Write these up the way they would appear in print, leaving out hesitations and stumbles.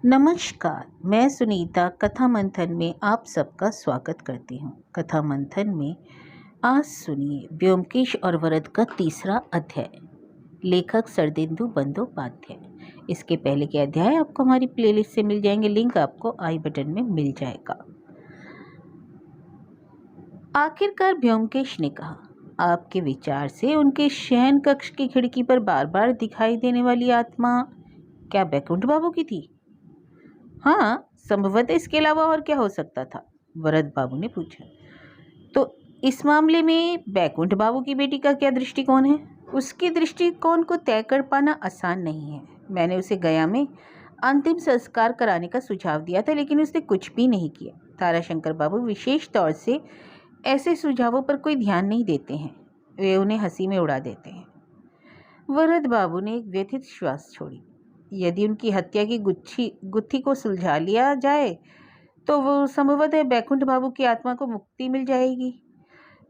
नमस्कार, मैं सुनीता कथा मंथन में आप सबका स्वागत करती हूँ। कथा मंथन में आज सुनिए व्योमकेश और वरद का तीसरा अध्याय। लेखक शरदिंदु बंदोपाध्याय। इसके पहले के अध्याय आपको हमारी प्लेलिस्ट से मिल जाएंगे, लिंक आपको आई बटन में मिल जाएगा। आखिरकार व्योमकेश ने कहा, आपके विचार से उनके शयन कक्ष की खिड़की पर बार बार दिखाई देने वाली आत्मा क्या बैकुंठ बाबू की थी? हाँ, संभवतः इसके अलावा और क्या हो सकता था? वरद बाबू ने पूछा। तो इस मामले में बैकुंठ बाबू की बेटी का क्या दृष्टिकोण है? उसके दृष्टिकोण को तय कर पाना आसान नहीं है। मैंने उसे गया में अंतिम संस्कार कराने का सुझाव दिया था, लेकिन उसने कुछ भी नहीं किया। ताराशंकर बाबू विशेष तौर से ऐसे सुझावों पर कोई ध्यान नहीं देते हैं, वे उन्हें हंसी में उड़ा देते हैं। वरद बाबू ने एक व्यथित श्वास छोड़ी। यदि उनकी हत्या की गुत्थी को सुलझा लिया जाए तो वो संभवतः बैकुंठ बाबू की आत्मा को मुक्ति मिल जाएगी।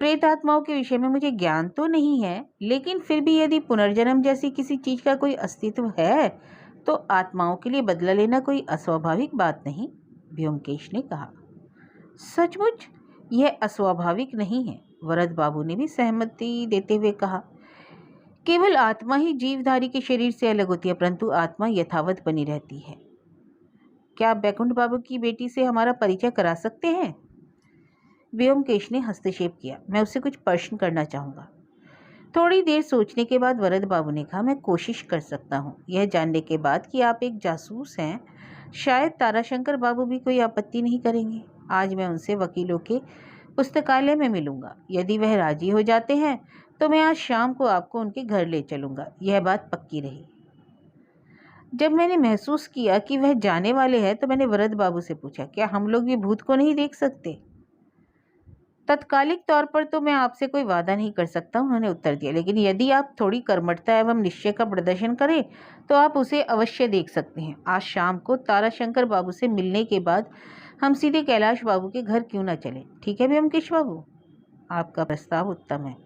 प्रेत आत्माओं के विषय में मुझे ज्ञान तो नहीं है, लेकिन फिर भी यदि पुनर्जन्म जैसी किसी चीज का कोई अस्तित्व है तो आत्माओं के लिए बदला लेना कोई अस्वाभाविक बात नहीं, व्योमकेश ने कहा। सचमुच यह अस्वाभाविक नहीं है, वरद बाबू ने भी सहमति देते हुए कहा। केवल आत्मा ही जीवधारी के शरीर से अलग होती है, परंतु आत्मा यथावत बनी रहती है। क्या आप बैकुंठ बाबू की बेटी से हमारा परिचय करा सकते हैं? व्योमकेश ने हस्तक्षेप किया। मैं उससे कुछ प्रश्न करना चाहूँगा। थोड़ी देर सोचने के बाद वरद बाबू ने कहा, मैं कोशिश कर सकता हूँ। यह जानने के बाद कि आप एक जासूस हैं, शायद ताराशंकर बाबू भी कोई आपत्ति नहीं करेंगे। आज मैं उनसे वकीलों के पुस्तकालय में मिलूंगा। यदि वह राजी हो जाते हैं तो मैं आज शाम को आपको उनके घर ले चलूंगा। यह बात पक्की रही। जब मैंने महसूस किया कि वह जाने वाले हैं तो मैंने वरद बाबू से पूछा, क्या हम लोग भी भूत को नहीं देख सकते? तत्कालिक तौर पर तो मैं आपसे कोई वादा नहीं कर सकता, उन्होंने उत्तर दिया, लेकिन यदि आप थोड़ी कर्मठता एवं निश्चय का प्रदर्शन करें तो आप उसे अवश्य देख सकते हैं। आज शाम को ताराशंकर बाबू से मिलने के बाद हम सीधे कैलाश बाबू के घर क्यों ना चलें? ठीक है व्योमकेश बाबू, आपका प्रस्ताव उत्तम है।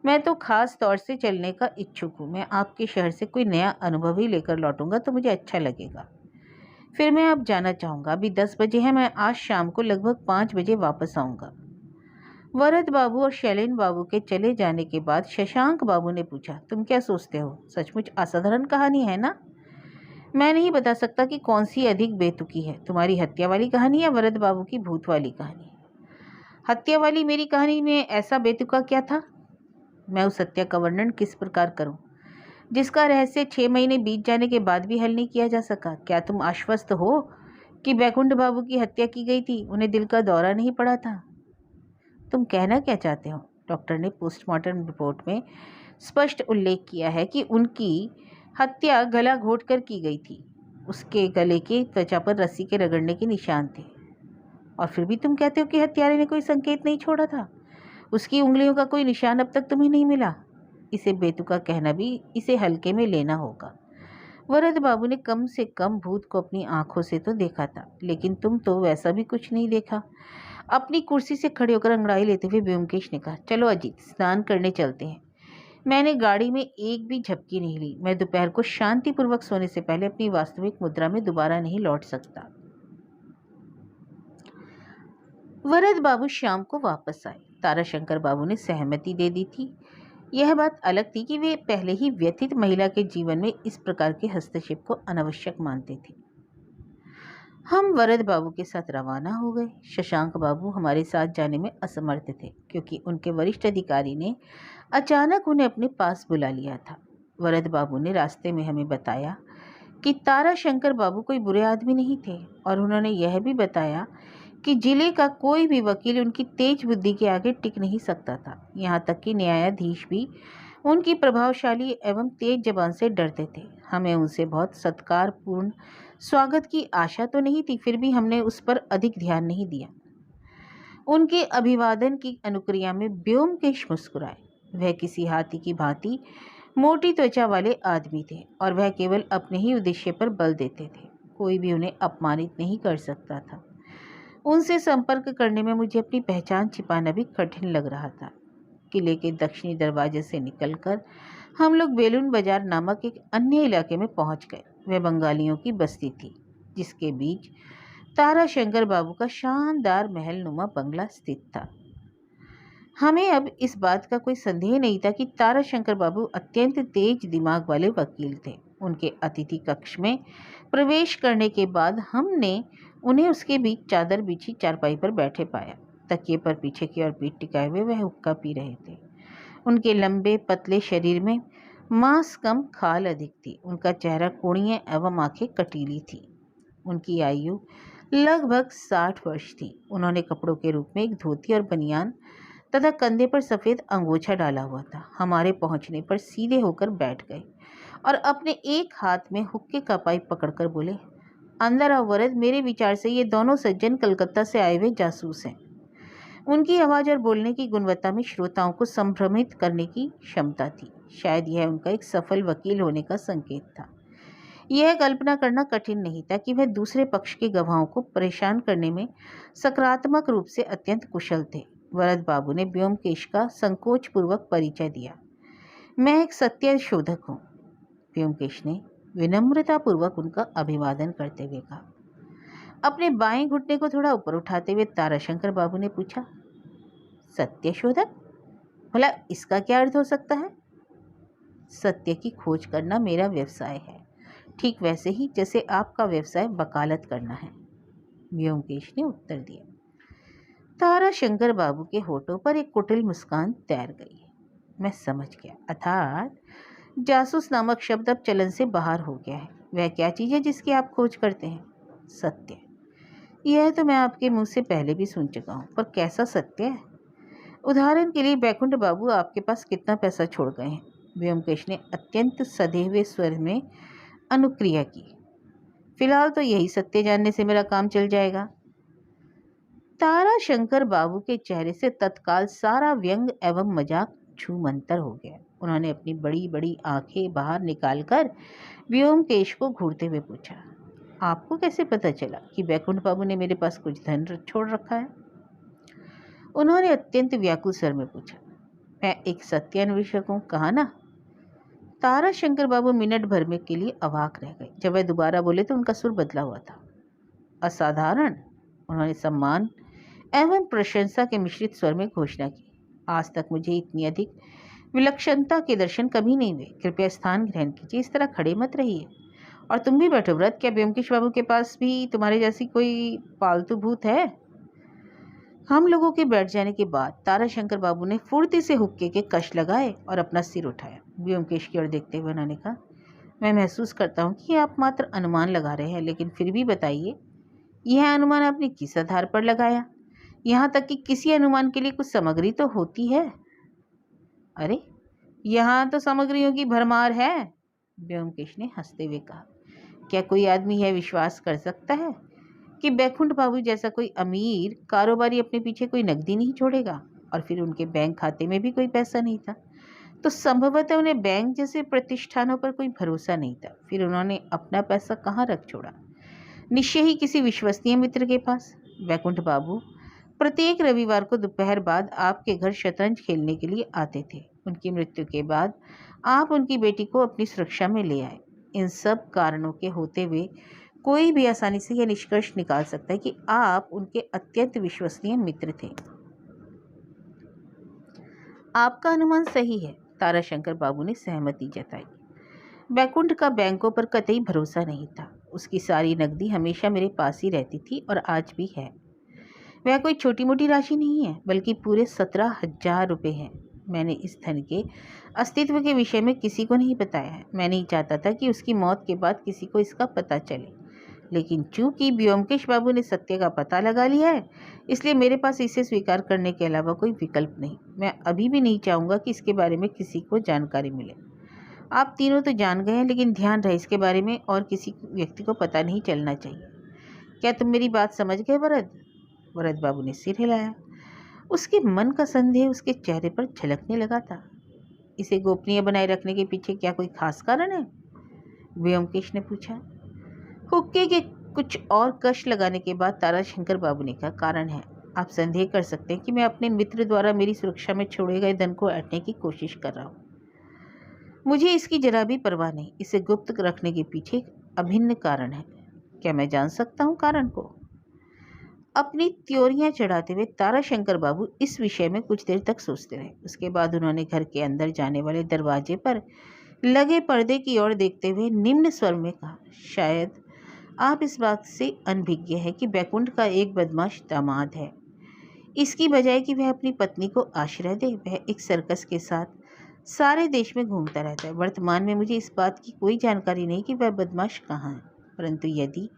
मैं तो खास तौर से चलने का इच्छुक हूँ। मैं आपके शहर से कोई नया अनुभव ही लेकर लौटूंगा तो मुझे अच्छा लगेगा। फिर मैं अब जाना चाहूँगा। अभी 10 बजे है, मैं आज शाम को लगभग 5 बजे वापस आऊँगा। वरद बाबू और शैलेन बाबू के चले जाने के बाद शशांक बाबू ने पूछा, तुम क्या सोचते हो? सचमुच असाधारण कहानी है ना? मैं नहीं बता सकता कि कौन सी अधिक बेतुकी है, तुम्हारी हत्या वाली कहानी या वरद बाबू की भूत वाली कहानी? हत्या वाली मेरी कहानी में ऐसा बेतुका क्या था? मैं उस हत्या का वर्णन किस प्रकार करूं जिसका रहस्य 6 महीने बीत जाने के बाद भी हल नहीं किया जा सका? क्या तुम आश्वस्त हो कि बैकुंठ बाबू की हत्या की गई थी, उन्हें दिल का दौरा नहीं पड़ा था? तुम कहना क्या चाहते हो? डॉक्टर ने पोस्टमार्टम रिपोर्ट में स्पष्ट उल्लेख किया है कि उनकी हत्या गला घोट कर की गई थी। उसके गले की त्वचा पर रस्सी के रगड़ने के निशान थे। और फिर भी तुम कहते हो कि हत्यारे ने कोई संकेत नहीं छोड़ा था? उसकी उंगलियों का कोई निशान अब तक तुम्हें नहीं मिला? इसे बेतुका कहना भी इसे हल्के में लेना होगा। वरद बाबू ने कम से कम भूत को अपनी आंखों से तो देखा था, लेकिन तुम तो वैसा भी कुछ नहीं देखा। अपनी कुर्सी से खड़े होकर अंगड़ाई लेते हुए व्योमकेश ने कहा, चलो अजीत, स्नान करने चलते हैं। मैंने गाड़ी में एक भी झपकी नहीं ली। मैं दोपहर को शांतिपूर्वक सोने से पहले अपनी वास्तविक मुद्रा में दोबारा नहीं लौट सकता। वरद बाबू शाम को वापस आए। ताराशंकर बाबू ने सहमति दे दी थी। यह बात अलग थी कि वे पहले ही व्यथित महिला के जीवन में इस प्रकार के हस्तक्षेप को अनावश्यक मानते थे। हम वरद बाबू के साथ रवाना हो गए। शशांक बाबू हमारे साथ जाने में असमर्थ थे क्योंकि उनके वरिष्ठ अधिकारी ने अचानक उन्हें अपने पास बुला लिया था। वरद बाबू ने रास्ते में हमें बताया कि ताराशंकर बाबू कोई बुरे आदमी नहीं थे, और उन्होंने यह भी बताया कि जिले का कोई भी वकील उनकी तेज बुद्धि के आगे टिक नहीं सकता था। यहाँ तक कि न्यायाधीश भी उनकी प्रभावशाली एवं तेज जबान से डरते थे। हमें उनसे बहुत सत्कारपूर्ण स्वागत की आशा तो नहीं थी, फिर भी हमने उस पर अधिक ध्यान नहीं दिया। उनके अभिवादन की अनुक्रिया में व्योमकेश मुस्कुराए। वह किसी हाथी की भांति मोटी त्वचा वाले आदमी थे और वह केवल अपने ही उद्देश्य पर बल देते थे। कोई भी उन्हें अपमानित नहीं कर सकता था। उनसे संपर्क करने में मुझे अपनी पहचान छिपाना भी कठिन लग रहा था। किले के दक्षिणी दरवाजे से निकलकर हम लोग बेलून बाजार नामक एक अन्य इलाके में पहुंच गए। वह बंगालियों की बस्ती थी जिसके बीच ताराशंकर बाबू का शानदार महलनुमा बंगला स्थित था। हमें अब इस बात का कोई संदेह नहीं था कि ताराशंकर बाबू अत्यंत तेज दिमाग वाले वकील थे। उनके अतिथि कक्ष में प्रवेश करने के बाद हमने उन्हें उसके बीच चादर बिछी चारपाई पर बैठे पाया। तकिए पर पीछे की ओर पीठ टिकाए हुए वह हुक्का पी रहे थे। उनके लंबे पतले शरीर में मांस कम खाल अधिक थी। उनका चेहरा कोणीय एवं आंखें कटीली थी। उनकी आयु लगभग 60 वर्ष थी। उन्होंने कपड़ों के रूप में एक धोती और बनियान तथा कंधे पर सफ़ेद अंगोछा डाला हुआ था। हमारे पहुंचने पर सीधे होकर बैठ गए और अपने एक हाथ में हुक्के का पाइप पकड़कर बोले, अंदर आओ वरद, मेरे विचार से ये दोनों सज्जन कलकत्ता से आए हुए जासूस हैं। उनकी आवाज़ और बोलने की गुणवत्ता में श्रोताओं को संभ्रमित करने की क्षमता थी। शायद यह उनका एक सफल वकील होने का संकेत था। यह कल्पना करना कठिन नहीं था कि वह दूसरे पक्ष के गवाहों को परेशान करने में सकारात्मक रूप से अत्यंत कुशल थे। वरद बाबू ने व्योमकेश का संकोचपूर्वक परिचय दिया। मैं एक सत्य शोधक हूँ। व्योमकेश ने विनम्रतापूर्वक उनका अभिवादन करते हुए कहा। अपने बाएं घुटने को थोड़ा ऊपर उठाते हुए ताराशंकर बाबू ने पूछा, सत्य शोधक? भला इसका क्या अर्थ हो सकता है? सत्य की खोज करना मेरा व्यवसाय है, ठीक वैसे ही जैसे आपका व्यवसाय वकालत करना है, व्योमकेश ने उत्तर दिया। ताराशंकर बाबू के होठों पर एक कुटिल मुस्कान तैर गई। मैं समझ गया, अर्थात जासूस नामक शब्द अब चलन से बाहर हो गया है। वह क्या चीज़ है जिसकी आप खोज करते हैं? सत्य। यह तो मैं आपके मुंह से पहले भी सुन चुका हूँ, पर कैसा सत्य है? उदाहरण के लिए बैकुंठ बाबू आपके पास कितना पैसा छोड़ गए हैं? व्योमकेश ने अत्यंत सधे हुए स्वर में अनुक्रिया की। फिलहाल तो यही सत्य जानने से मेरा काम चल जाएगा। ताराशंकर बाबू के चेहरे से तत्काल सारा व्यंग एवं मजाक छूमंतर हो गया। उन्होंने अपनी बड़ी बड़ी आंखें बाहर निकालकर व्योमकेश को घूरते हुए पूछा, आपको कैसे पता चला कि बैकुंठ बाबू ने मेरे पास कुछ धन छोड़ रखा है? उन्होंने अत्यंत व्याकुल स्वर में पूछा। मैं एक सत्य अन्वेषक हूँ, कहा ना। ताराशंकर बाबू मिनट भर में के लिए अवाक रह गए। जब वह दोबारा बोले तो उनका सुर बदला हुआ था। असाधारण, उन्होंने सम्मान एवं प्रशंसा के मिश्रित स्वर में घोषणा की। आज तक मुझे इतनी अधिक विलक्षणता के दर्शन कभी नहीं हुए। कृपया स्थान ग्रहण कीजिए, इस तरह खड़े मत रहिए। और तुम भी बैठो व्रत, क्या ब्योमकेश बाबू के पास भी तुम्हारे जैसी कोई पालतू भूत है? हम लोगों के बैठ जाने के बाद ताराशंकर बाबू ने फुर्ती से हुक्के के कश लगाए और अपना सिर उठाया। व्योमकेश की ओर देखते हुए उन्होंने कहा, मैं महसूस करता हूँ कि आप मात्र अनुमान लगा रहे हैं, लेकिन फिर भी बताइए, यह अनुमान आपने किस आधार पर लगाया? यहाँ तक कि किसी अनुमान के लिए कुछ सामग्री तो होती है। अरे, यहाँ तो सामग्रियों की भरमार है, व्योमकेश ने हंसते हुए कहा। क्या कोई आदमी यह विश्वास कर सकता है कि बैकुंठ बाबू जैसा कोई अमीर कारोबारी अपने पीछे कोई नकदी नहीं छोड़ेगा? और फिर उनके बैंक खाते में भी कोई पैसा नहीं था, तो संभवतः उन्हें बैंक जैसे प्रतिष्ठानों पर कोई भरोसा नहीं था। फिर उन्होंने अपना पैसा कहाँ रख छोड़ा? निश्चय ही किसी विश्वसनीय मित्र के पास। बैकुंठ बाबू प्रत्येक रविवार को दोपहर बाद आपके घर शतरंज खेलने के लिए आते थे। उनकी मृत्यु के बाद आप उनकी बेटी को अपनी सुरक्षा में ले आए। इन सब कारणों के होते हुए कोई भी आसानी से यह निष्कर्ष निकाल सकता है कि आप उनके अत्यंत विश्वसनीय मित्र थे। आपका अनुमान सही है, ताराशंकर बाबू ने सहमति जताई। बैकुंठ का बैंकों पर कतई भरोसा नहीं था। उसकी सारी नकदी हमेशा मेरे पास ही रहती थी और आज भी है। वह कोई छोटी मोटी राशि नहीं है, बल्कि पूरे 17,000 रुपये हैं। मैंने इस धन के अस्तित्व के विषय में किसी को नहीं बताया है। मैं नहीं चाहता था कि उसकी मौत के बाद किसी को इसका पता चले, लेकिन चूंकि व्योमकेश बाबू ने सत्य का पता लगा लिया है, इसलिए मेरे पास इसे स्वीकार करने के अलावा कोई विकल्प नहीं। मैं अभी भी नहीं चाहूँगा कि इसके बारे में किसी को जानकारी मिले। आप तीनों तो जान गए हैं, लेकिन ध्यान रहे इसके बारे में और किसी व्यक्ति को पता नहीं चलना चाहिए। क्या तुम मेरी बात समझ गए वरद? वरद बाबू ने सिर हिलाया। उसके मन का संदेह उसके चेहरे पर झलकने लगा था। इसे गोपनीय बनाए रखने के पीछे क्या कोई खास कारण है? व्योमकेश ने पूछा। हुक्के के कुछ और कश लगाने के बाद ताराशंकर बाबू ने कहा, कारण है। आप संदेह कर सकते हैं कि मैं अपने मित्र द्वारा मेरी सुरक्षा में छोड़े गए धन को ऐंठने की कोशिश कर रहा हूँ। मुझे इसकी जरा भी परवाह नहीं। इसे गुप्त रखने के पीछे एक अभिन्न कारण है। क्या मैं जान सकता हूँ कारण को? अपनी त्योरियां चढ़ाते हुए ताराशंकर बाबू इस विषय में कुछ देर तक सोचते रहे। उसके बाद उन्होंने घर के अंदर जाने वाले दरवाजे पर लगे पर्दे की ओर देखते हुए निम्न स्वर में कहा, शायद आप इस बात से अनभिज्ञ है कि बैकुंठ का एक बदमाश दामाद है। इसकी बजाय कि वह अपनी पत्नी को आश्रय दे, वह एक सर्कस के साथ सारे देश में घूमता रहता है। वर्तमान में मुझे इस बात की कोई जानकारी नहीं कि वह बदमाश कहाँ है, परंतु यदि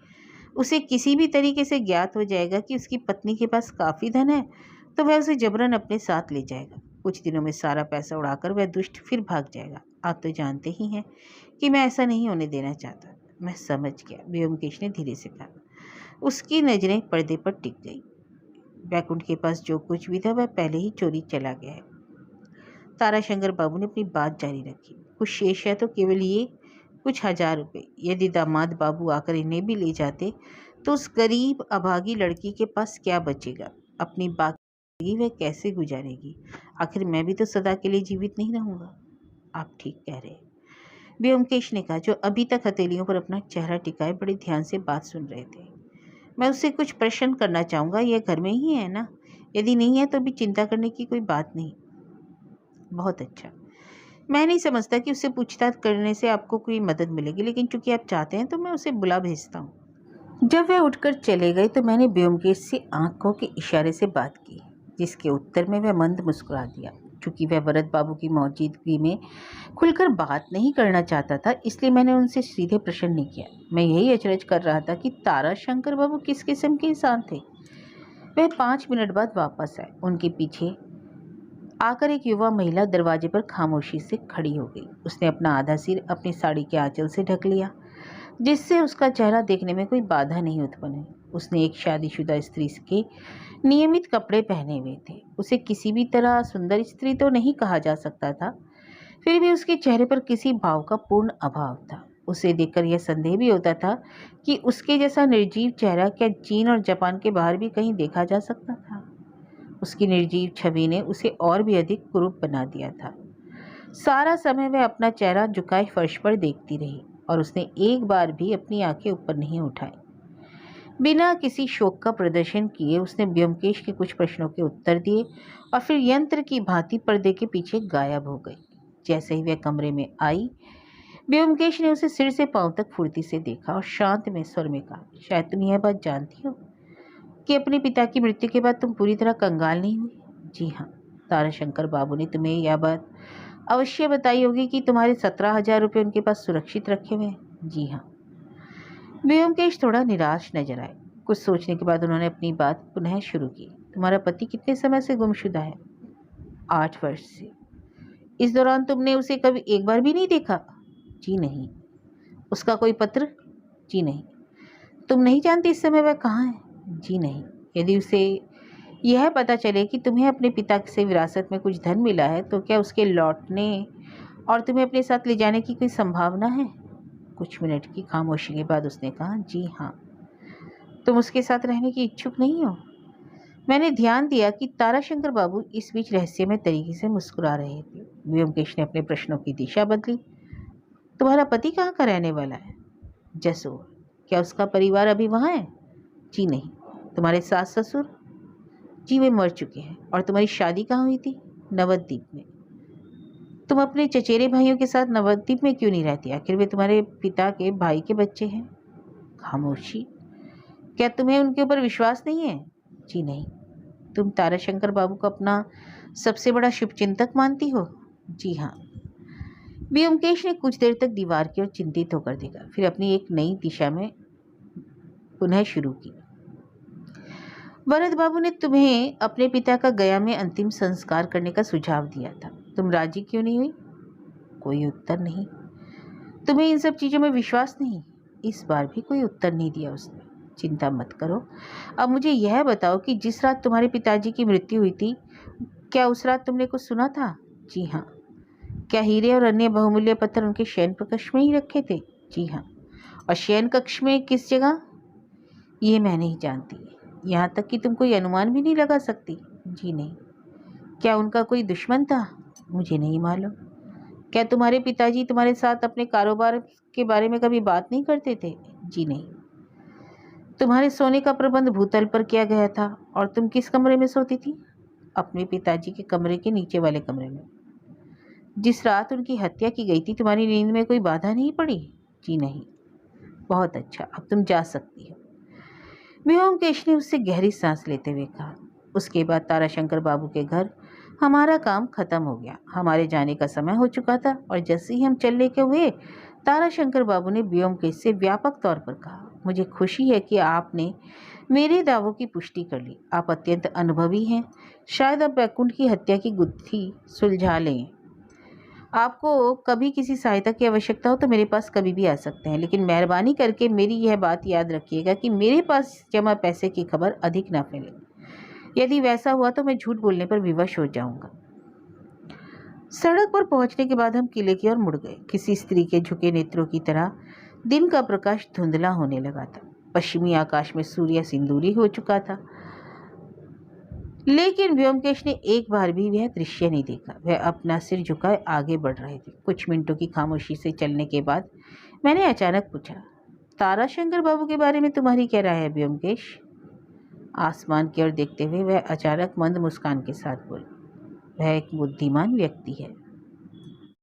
उसे किसी भी तरीके से ज्ञात हो जाएगा कि उसकी पत्नी के पास काफ़ी धन है, तो वह उसे जबरन अपने साथ ले जाएगा। कुछ दिनों में सारा पैसा उड़ाकर वह दुष्ट फिर भाग जाएगा। आप तो जानते ही हैं कि मैं ऐसा नहीं होने देना चाहता। मैं समझ गया, व्योमकेश ने धीरे से कहा। उसकी नजरें पर्दे पर टिक गई। बैकुंठ के पास जो कुछ भी था वह पहले ही चोरी चला गया है। ताराशंकर बाबू ने अपनी बात जारी रखी। कुछ शेष है तो केवल ये कुछ 1000 रुपये। यदि दामाद बाबू आकर इन्हें भी ले जाते तो उस गरीब अभागी लड़की के पास क्या बचेगा? अपनी बाकी वह कैसे गुजारेगी? आखिर मैं भी तो सदा के लिए जीवित नहीं रहूँगा। आप ठीक कह रहे हैं, व्योमकेश ने कहा, जो अभी तक हथेलियों पर अपना चेहरा टिकाए बड़े ध्यान से बात सुन रहे थे। मैं उससे कुछ प्रश्न करना चाहूँगा। यह घर में ही है ना? यदि नहीं है तो भी चिंता करने की कोई बात नहीं। बहुत अच्छा। मैं नहीं समझता कि उससे पूछताछ करने से आपको कोई मदद मिलेगी, लेकिन चूंकि आप चाहते हैं तो मैं उसे बुला भेजता हूँ। जब वह उठकर चले गए तो मैंने व्योमकेश से आंखों के इशारे से बात की, जिसके उत्तर में वह मंद मुस्कुरा दिया। चूंकि वह वरद बाबू की मौजूदगी में खुलकर बात नहीं करना चाहता था, इसलिए मैंने उनसे सीधे प्रश्न नहीं किया। मैं यही अचरज कर रहा था कि ताराशंकर बाबू किस किस्म के इंसान थे। वह 5 मिनट बाद वापस आए। उनके पीछे आकर एक युवा महिला दरवाजे पर खामोशी से खड़ी हो गई। उसने अपना आधा सिर अपनी साड़ी के आंचल से ढक लिया, जिससे उसका चेहरा देखने में कोई बाधा नहीं उत्पन्न हुई। उसने एक शादीशुदा स्त्री के नियमित कपड़े पहने हुए थे। उसे किसी भी तरह सुंदर स्त्री तो नहीं कहा जा सकता था, फिर भी उसके चेहरे पर किसी भाव का पूर्ण अभाव था। उसे देखकर यह संदेह भी होता था कि उसके जैसा निर्जीव चेहरा क्या चीन और जापान के बाहर भी कहीं देखा जा सकता था। उसकी निर्जीव छवि ने उसे और भी अधिक कुरूप बना दिया था। सारा समय वह अपना चेहरा झुकाए फर्श पर देखती रही और उसने एक बार भी अपनी आंखें ऊपर नहीं उठाई। बिना किसी शोक का प्रदर्शन किए उसने व्योमकेश के कुछ प्रश्नों के उत्तर दिए और फिर यंत्र की भांति पर्दे के पीछे गायब हो गई। जैसे ही वह कमरे में आई, व्योमकेश ने उसे सिर से पांव तक फुर्ती से देखा और शांत में स्वर में कहा, शायद तुम यह बात जानती हो कि अपने पिता की मृत्यु के बाद तुम पूरी तरह कंगाल नहीं हुई? जी हाँ, ताराशंकर बाबू ने तुम्हें यह बात अवश्य बताई होगी कि तुम्हारे 17,000 रुपये उनके पास सुरक्षित रखे हुए हैं। जी हाँ। व्योमकेश थोड़ा निराश नजर आए। कुछ सोचने के बाद उन्होंने अपनी बात पुनः शुरू की। तुम्हारा पति कितने समय से गुमशुदा है? 8 वर्ष से। इस दौरान तुमने उसे कभी एक बार भी नहीं देखा? जी नहीं। उसका कोई पत्र? जी नहीं। तुम नहीं जानती इस समय वह कहाँ है? जी नहीं। यदि उसे यह पता चले कि तुम्हें अपने पिता से विरासत में कुछ धन मिला है, तो क्या उसके लौटने और तुम्हें अपने साथ ले जाने की कोई संभावना है? कुछ मिनट की खामोशी के बाद उसने कहा, जी हाँ। तुम उसके साथ रहने की इच्छुक नहीं हो? मैंने ध्यान दिया कि ताराशंकर बाबू इस बीच रहस्यमय तरीके से मुस्कुरा रहे थे। व्योमकेश ने अपने प्रश्नों की दिशा बदली। तुम्हारा पति कहाँ का रहने वाला है? जसोर। क्या उसका परिवार अभी वहाँ है? जी नहीं। तुम्हारे सास ससुर? जी वे मर चुके हैं। और तुम्हारी शादी कहाँ हुई थी? नवद्वीप में। तुम अपने चचेरे भाइयों के साथ नवद्वीप में क्यों नहीं रहती? आखिर वे तुम्हारे पिता के भाई के बच्चे हैं। खामोशी। क्या तुम्हें उनके ऊपर विश्वास नहीं है? जी नहीं। तुम ताराशंकर बाबू को अपना सबसे बड़ा शुभचिंतक मानती हो? जी हाँ। व्योमकेश ने कुछ देर तक दीवार की ओर चिंतित होकर देखा, फिर अपनी एक नई दिशा में पुनः शुरू की। वरद बाबू ने तुम्हें अपने पिता का गया में अंतिम संस्कार करने का सुझाव दिया था। तुम राजी क्यों नहीं हुई? कोई उत्तर नहीं। तुम्हें इन सब चीज़ों में विश्वास नहीं? इस बार भी कोई उत्तर नहीं दिया उसने। चिंता मत करो। अब मुझे यह बताओ कि जिस रात तुम्हारे पिताजी की मृत्यु हुई थी, क्या उस रात तुमने कुछ सुना था? जी हाँ। क्या हीरे और अन्य बहुमूल्य पत्थर उनके शयन कक्ष में ही रखे थे? जी हाँ। और शयन कक्ष में किस जगह? ये मैं नहीं जानती। यहाँ तक कि तुम कोई अनुमान भी नहीं लगा सकती? जी नहीं। क्या उनका कोई दुश्मन था? मुझे नहीं मालूम। क्या तुम्हारे पिताजी तुम्हारे साथ अपने कारोबार के बारे में कभी बात नहीं करते थे? जी नहीं। तुम्हारे सोने का प्रबंध भूतल पर किया गया था और तुम किस कमरे में सोती थी? अपने पिताजी के कमरे के नीचे वाले कमरे में। जिस रात उनकी हत्या की गई थी तुम्हारी नींद में कोई बाधा नहीं पड़ी? जी नहीं। बहुत अच्छा, अब तुम जा सकती हो। व्योमकेश ने उससे गहरी सांस लेते हुए कहा। उसके बाद ताराशंकर बाबू के घर हमारा काम खत्म हो गया। हमारे जाने का समय हो चुका था और जैसे ही हम चलने के हुए ताराशंकर बाबू ने व्योमकेश से व्यापक तौर पर कहा, मुझे खुशी है कि आपने मेरे दावों की पुष्टि कर ली। आप अत्यंत अनुभवी हैं। शायद आप बैकुंठ की हत्या की गुत्थी सुलझा लें। आपको कभी किसी सहायता की आवश्यकता हो तो मेरे पास कभी भी आ सकते हैं, लेकिन मेहरबानी करके मेरी यह बात याद रखिएगा कि मेरे पास जमा पैसे की खबर अधिक ना फैले। यदि वैसा हुआ तो मैं झूठ बोलने पर विवश हो जाऊंगा। सड़क पर पहुंचने के बाद हम किले की ओर मुड़ गए। किसी स्त्री के झुके नेत्रों की तरह दिन का प्रकाश धुंधला होने लगा था। पश्चिमी आकाश में सूर्य सिंदूरी हो चुका था, लेकिन व्योमकेश ने एक बार भी वह दृश्य नहीं देखा। वह अपना सिर झुकाए आगे बढ़ रहे थे। कुछ मिनटों की खामोशी से चलने के बाद मैंने अचानक पूछा, ताराशंकर बाबू के बारे में तुम्हारी क्या राय है व्योमकेश? आसमान की ओर देखते हुए वह अचानक मंद मुस्कान के साथ बोला, वह एक बुद्धिमान व्यक्ति है।